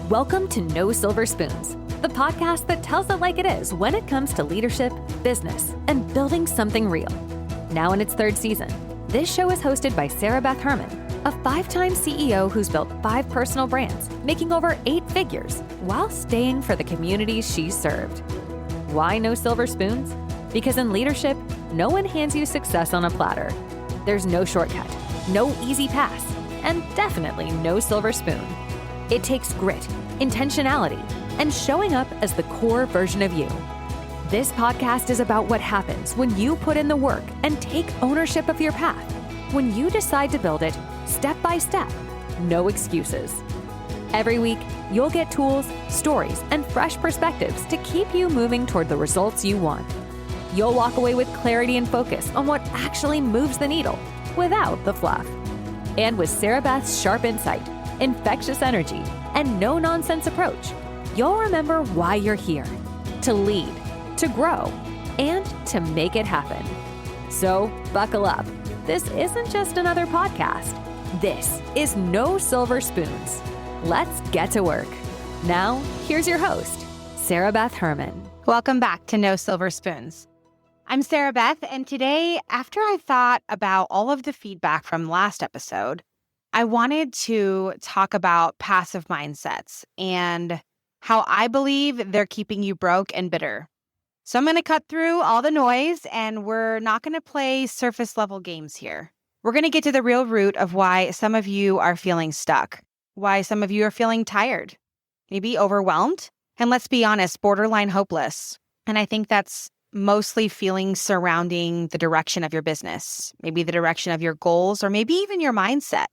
Welcome to No Silver Spoons, the podcast that tells it like it is when it comes to leadership, business, and building something real. Now in its third season, this show is hosted by Beth Herman, a 5-time CEO who's built 5 personal brands, making over 8 figures while staying for the communities she served. Why no silver spoons? Because in leadership, no one hands you success on a platter. There's no shortcut, no easy pass, and definitely no silver spoon. It takes grit, intentionality, and showing up as the core version of you. This podcast is about what happens when you put in the work and take ownership of your path. When you decide to build it step by step, no excuses. Every week, you'll get tools, stories, and fresh perspectives to keep you moving toward the results you want. You'll walk away with clarity and focus on what actually moves the needle without the fluff. And with Sarah Beth's sharp insight, infectious energy, and no-nonsense approach, you'll remember why you're here: to lead, to grow, and to make it happen. So buckle up. This isn't just another podcast. This is No Silver Spoons. Let's get to work. Now, here's your host, Sarah Beth Herman. Welcome back to No Silver Spoons. I'm Sarah Beth, and today, after I thought about all of the feedback from last episode, I wanted to talk about passive mindsets and how I believe they're keeping you broke and bitter. So I'm going to cut through all the noise, and we're not going to play surface level games here. We're going to get to the real root of why some of you are feeling stuck, why some of you are feeling tired, maybe overwhelmed, and let's be honest, borderline hopeless. And I think that's mostly feelings surrounding the direction of your business, maybe the direction of your goals, or maybe even your mindset.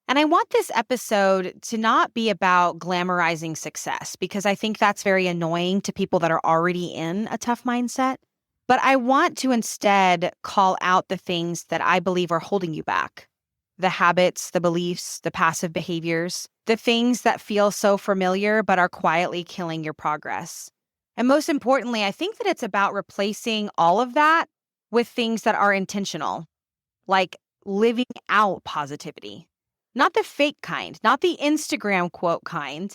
And I want this episode to not be about glamorizing success, because I think that's very annoying to people that are already in a tough mindset. But I want to instead call out the things that I believe are holding you back. The habits, the beliefs, the passive behaviors, the things that feel so familiar but are quietly killing your progress. And most importantly, I think that it's about replacing all of that with things that are intentional, like living out positivity. Not the fake kind, not the Instagram quote kind,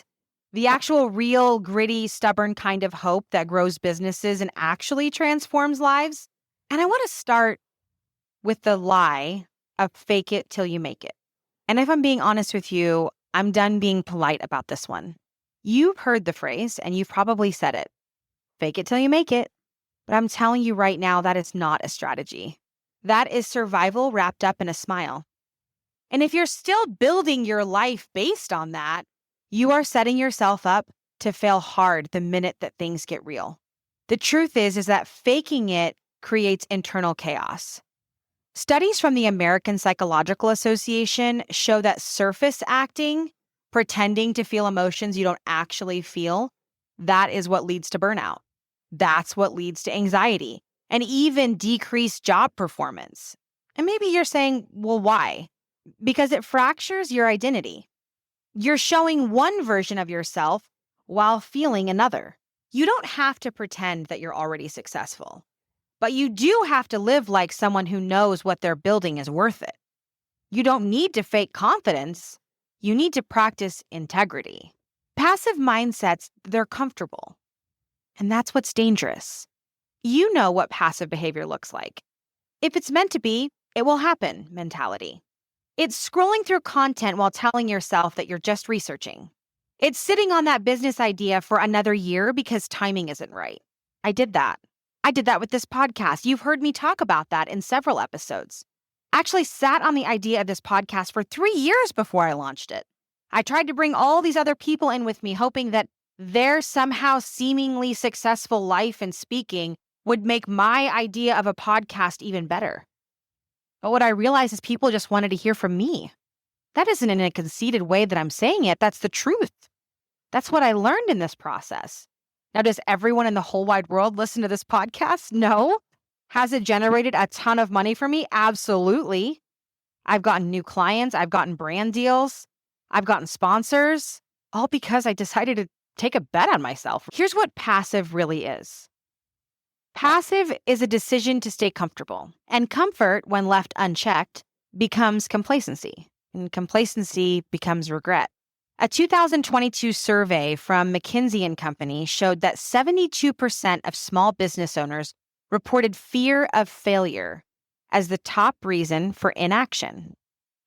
the actual real, gritty, stubborn kind of hope that grows businesses and actually transforms lives. And I want to start with the lie of fake it till you make it. And if I'm being honest with you, I'm done being polite about this one. You've heard the phrase, and you've probably said it. Fake it till you make it. But I'm telling you right now, that is not a strategy. That is survival wrapped up in a smile. And if you're still building your life based on that, you are setting yourself up to fail hard the minute that things get real. The truth is that faking it creates internal chaos. Studies from the American Psychological Association show that surface acting, pretending to feel emotions you don't actually feel, that is what leads to burnout. That's what leads to anxiety and even decreased job performance. And maybe you're saying, well, why? Because it fractures your identity. You're showing one version of yourself while feeling another. You don't have to pretend that you're already successful, but you do have to live like someone who knows what they're building is worth it. You don't need to fake confidence. You need to practice integrity. Passive mindsets, they're comfortable. And that's what's dangerous. You know what passive behavior looks like. If it's meant to be, it will happen mentality. It's scrolling through content while telling yourself that you're just researching. It's sitting on that business idea for another year because timing isn't right. I did that. I did that with this podcast. You've heard me talk about that in several episodes. I actually sat on the idea of this podcast for 3 years before I launched it. I tried to bring all these other people in with me, hoping that their somehow seemingly successful life and speaking would make my idea of a podcast even better. But what I realized is people just wanted to hear from me. That isn't in a conceited way that I'm saying it. That's the truth. That's what I learned in this process. Now, does everyone in the whole wide world listen to this podcast? No. Has it generated a ton of money for me? Absolutely. I've gotten new clients. I've gotten brand deals. I've gotten sponsors, all because I decided to take a bet on myself. Here's what passive really is. Passive is a decision to stay comfortable, and comfort, when left unchecked, becomes complacency, and complacency becomes regret. A 2022 survey from McKinsey and Company showed that 72% of small business owners reported fear of failure as the top reason for inaction.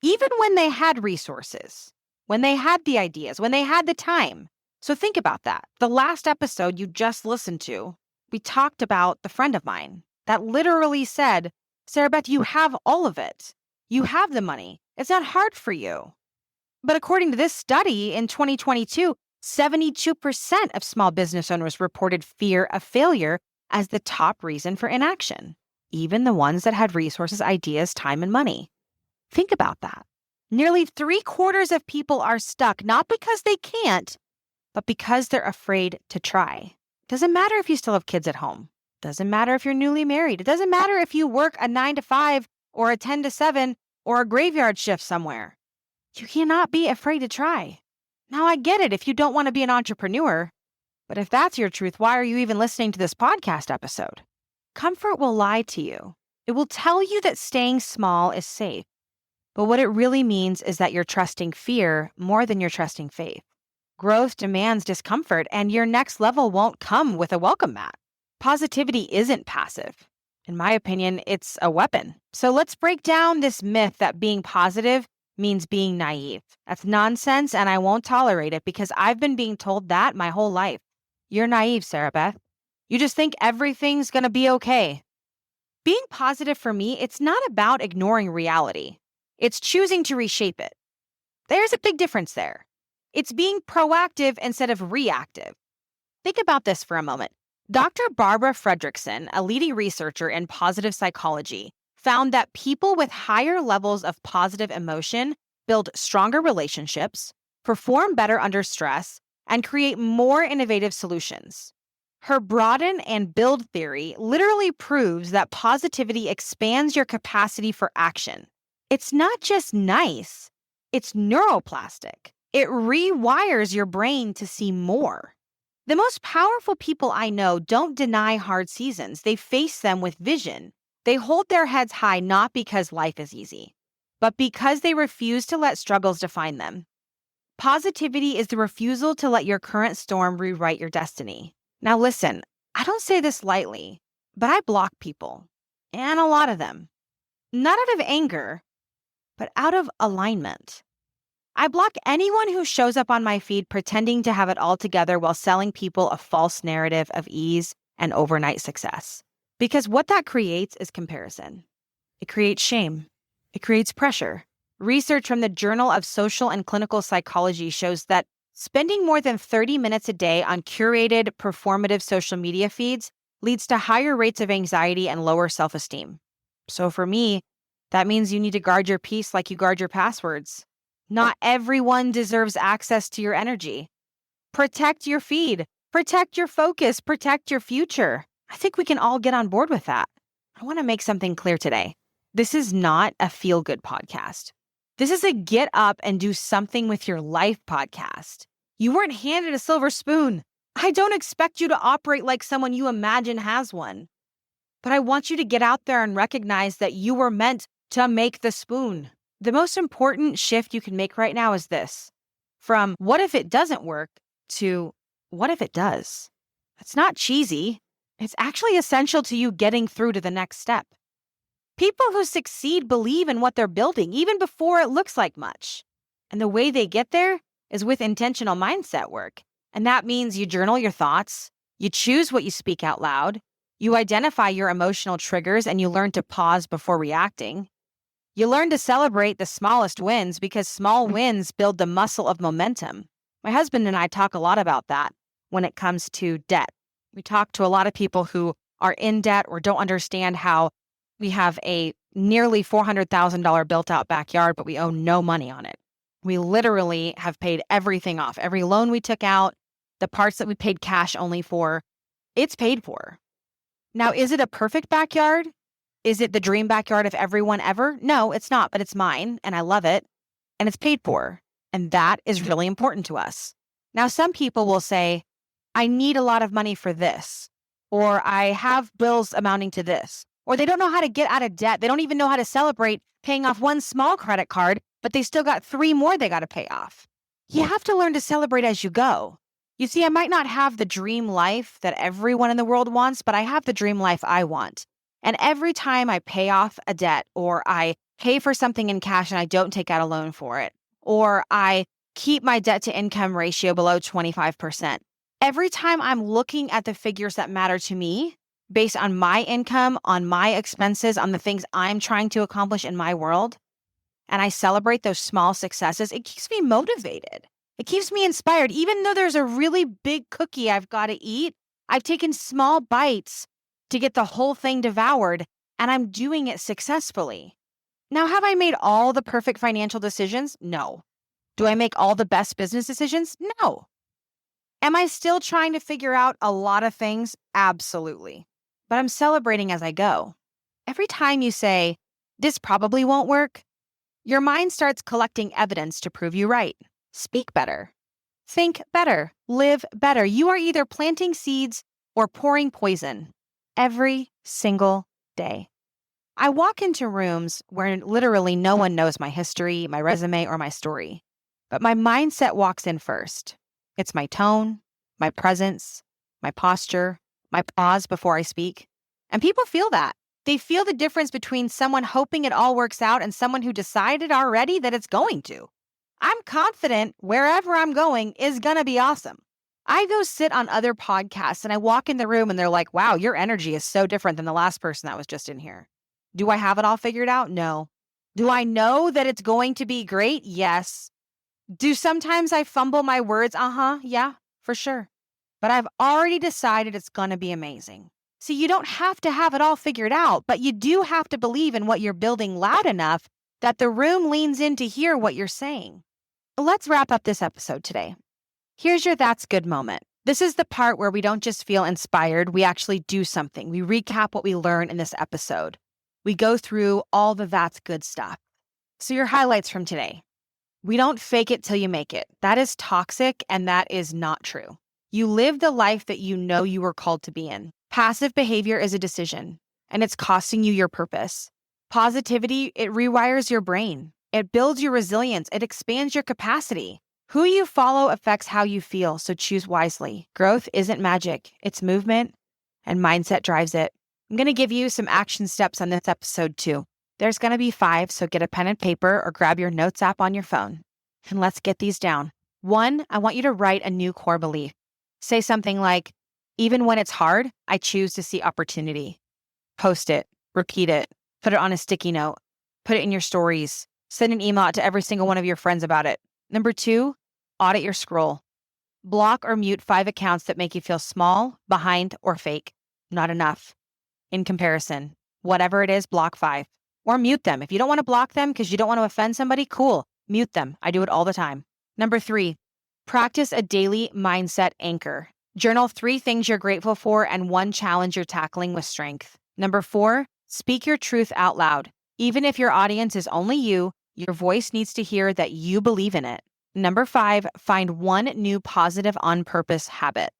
Even when they had resources, when they had the ideas, when they had the time. So think about that. The last episode you just listened to, we talked about the friend of mine that literally said, Sarah Beth, you have all of it. You have the money. It's not hard for you. But according to this study in 2022, 72% of small business owners reported fear of failure as the top reason for inaction, even the ones that had resources, ideas, time, and money. Think about that. Nearly 3/4 of people are stuck, not because they can't, but because they're afraid to try. Doesn't matter if you still have kids at home. Doesn't matter if you're newly married. It doesn't matter if you work a 9 to 5 or a 10 to 7 or a graveyard shift somewhere. You cannot be afraid to try. Now, I get it if you don't want to be an entrepreneur, but if that's your truth, why are you even listening to this podcast episode? Comfort will lie to you. It will tell you that staying small is safe. But what it really means is that you're trusting fear more than you're trusting faith. Growth demands discomfort, and your next level won't come with a welcome mat. Positivity isn't passive. In my opinion, it's a weapon. So let's break down this myth that being positive means being naive. That's nonsense, and I won't tolerate it because I've been being told that my whole life. You're naive, Sarah Beth. You just think everything's going to be okay. Being positive for me, it's not about ignoring reality. It's choosing to reshape it. There's a big difference there. It's being proactive instead of reactive. Think about this for a moment. Dr. Barbara Fredrickson, a leading researcher in positive psychology, found that people with higher levels of positive emotion build stronger relationships, perform better under stress, and create more innovative solutions. Her broaden and build theory literally proves that positivity expands your capacity for action. It's not just nice, it's neuroplastic. It rewires your brain to see more. The most powerful people I know don't deny hard seasons. They face them with vision. They hold their heads high not because life is easy, but because they refuse to let struggles define them. Positivity is the refusal to let your current storm rewrite your destiny. Now listen, I don't say this lightly, but I block people, and a lot of them. Not out of anger, but out of alignment. I block anyone who shows up on my feed pretending to have it all together while selling people a false narrative of ease and overnight success. Because what that creates is comparison. It creates shame. It creates pressure. Research from the Journal of Social and Clinical Psychology shows that spending more than 30 minutes a day on curated, performative social media feeds leads to higher rates of anxiety and lower self-esteem. So for me, that means you need to guard your peace like you guard your passwords. Not everyone deserves access to your energy. Protect your feed. Protect your focus. Protect your future. I think we can all get on board with that. I want to make something clear today. This is not a feel-good podcast. This is a get up and do something with your life podcast. You weren't handed a silver spoon. I don't expect you to operate like someone you imagine has one. But I want you to get out there and recognize that you were meant to make the spoon. The most important shift you can make right now is this. From what if it doesn't work to what if it does? It's not cheesy. It's actually essential to you getting through to the next step. People who succeed believe in what they're building even before it looks like much. And the way they get there is with intentional mindset work. And that means you journal your thoughts, you choose what you speak out loud, you identify your emotional triggers, and you learn to pause before reacting. You learn to celebrate the smallest wins because small wins build the muscle of momentum. My husband and I talk a lot about that when it comes to debt. We talk to a lot of people who are in debt or don't understand how we have a nearly $400,000 built-out backyard, but we owe no money on it. We literally have paid everything off. Every loan we took out, the parts that we paid cash only for, it's paid for. Now, is it a perfect backyard? Is it the dream backyard of everyone ever? No, it's not, but it's mine, and I love it, and it's paid for. And that is really important to us. Now, some people will say, I need a lot of money for this, or I have bills amounting to this, or they don't know how to get out of debt. They don't even know how to celebrate paying off one small credit card, but they still got 3 more they got to pay off. You have to learn to celebrate as you go. You see, I might not have the dream life that everyone in the world wants, but I have the dream life I want. And every time I pay off a debt or I pay for something in cash and I don't take out a loan for it, or I keep my debt to income ratio below 25%, every time I'm looking at the figures that matter to me based on my income, on my expenses, on the things I'm trying to accomplish in my world, and I celebrate those small successes, it keeps me motivated. It keeps me inspired. Even though there's a really big cookie I've got to eat, I've taken small bites to get the whole thing devoured, and I'm doing it successfully. Now, have I made all the perfect financial decisions? No. Do I make all the best business decisions? No. Am I still trying to figure out a lot of things? Absolutely. But I'm celebrating as I go. Every time you say, this probably won't work, your mind starts collecting evidence to prove you right. Speak better. Think better. Live better. You are either planting seeds or pouring poison every single day. I walk into rooms where literally no one knows my history, my resume, or my story. But my mindset walks in first. It's my tone, my presence, my posture, my pause before I speak. And people feel that. They feel the difference between someone hoping it all works out and someone who decided already that it's going to. I'm confident wherever I'm going is going to be awesome. I go sit on other podcasts and I walk in the room and they're like, wow, your energy is so different than the last person that was just in here. Do I have it all figured out? No. Do I know that it's going to be great? Yes. Do sometimes I fumble my words? Yeah, for sure. But I've already decided it's going to be amazing. See, you don't have to have it all figured out, but you do have to believe in what you're building loud enough that the room leans in to hear what you're saying. Let's wrap up this episode today. Here's your That's Good moment. This is the part where we don't just feel inspired, we actually do something. We recap what we learned in this episode. We go through all the That's Good stuff. So your highlights from today. We don't fake it till you make it. That is toxic and that is not true. You live the life that you know you were called to be in. Passive behavior is a decision, and it's costing you your purpose. Positivity, it rewires your brain. It builds your resilience. It expands your capacity. Who you follow affects how you feel, so choose wisely. Growth isn't magic. It's movement, and mindset drives it. I'm going to give you some action steps on this episode too. There's going to be 5, so get a pen and paper or grab your notes app on your phone. And let's get these down. 1, I want you to write a new core belief. Say something like, even when it's hard, I choose to see opportunity. Post it, repeat it, put it on a sticky note, put it in your stories, send an email out to every single one of your friends about it. Number 2, audit your scroll. Block or mute 5 accounts that make you feel small, behind, or fake. Not enough. In comparison, whatever it is, block 5. Or mute them. If you don't want to block them because you don't want to offend somebody, cool. Mute them. I do it all the time. Number 3, practice a daily mindset anchor. Journal 3 things you're grateful for and 1 challenge you're tackling with strength. Number 4, speak your truth out loud. Even if your audience is only you, your voice needs to hear that you believe in it. Number 5, find 1 new positive on purpose habit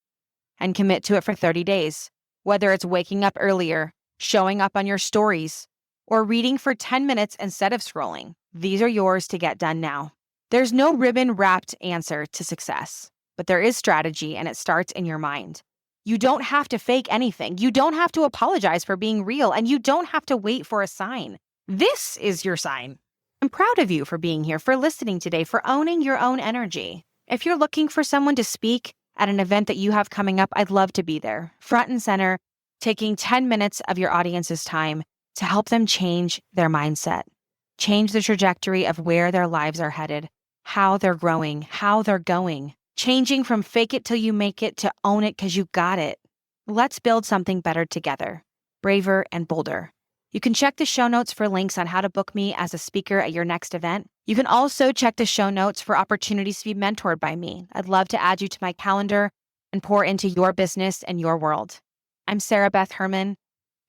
and commit to it for 30 days. Whether it's waking up earlier, showing up on your stories, or reading for 10 minutes instead of scrolling. These are yours to get done now. There's no ribbon-wrapped answer to success, but there is strategy and it starts in your mind. You don't have to fake anything. You don't have to apologize for being real, and you don't have to wait for a sign. This is your sign. I'm proud of you for being here, for listening today, for owning your own energy. If you're looking for someone to speak at an event that you have coming up, I'd love to be there, front and center, taking 10 minutes of your audience's time to help them change their mindset, change the trajectory of where their lives are headed, how they're growing, how they're going, changing from fake it till you make it to own it because you got it. Let's build something better together, braver and bolder. You can check the show notes for links on how to book me as a speaker at your next event. You can also check the show notes for opportunities to be mentored by me. I'd love to add you to my calendar and pour into your business and your world. I'm Sarah Beth Herman,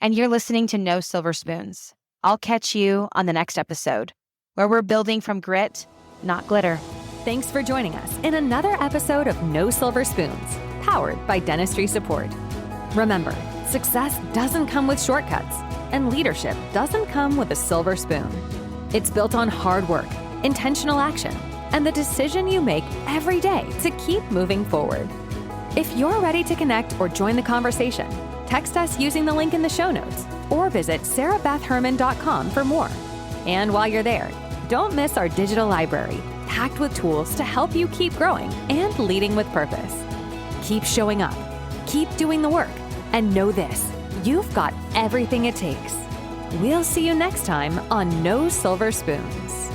and you're listening to No Silver Spoons. I'll catch you on the next episode, where we're building from grit, not glitter. Thanks for joining us in another episode of No Silver Spoons, powered by Dentistry Support. Remember, success doesn't come with shortcuts, and leadership doesn't come with a silver spoon. It's built on hard work, intentional action, and the decision you make every day to keep moving forward. If you're ready to connect or join the conversation, text us using the link in the show notes or visit sarahbethherman.com for more. And while you're there, don't miss our digital library, packed with tools to help you keep growing and leading with purpose. Keep showing up, keep doing the work, and know this, you've got everything it takes. We'll see you next time on No Silver Spoons.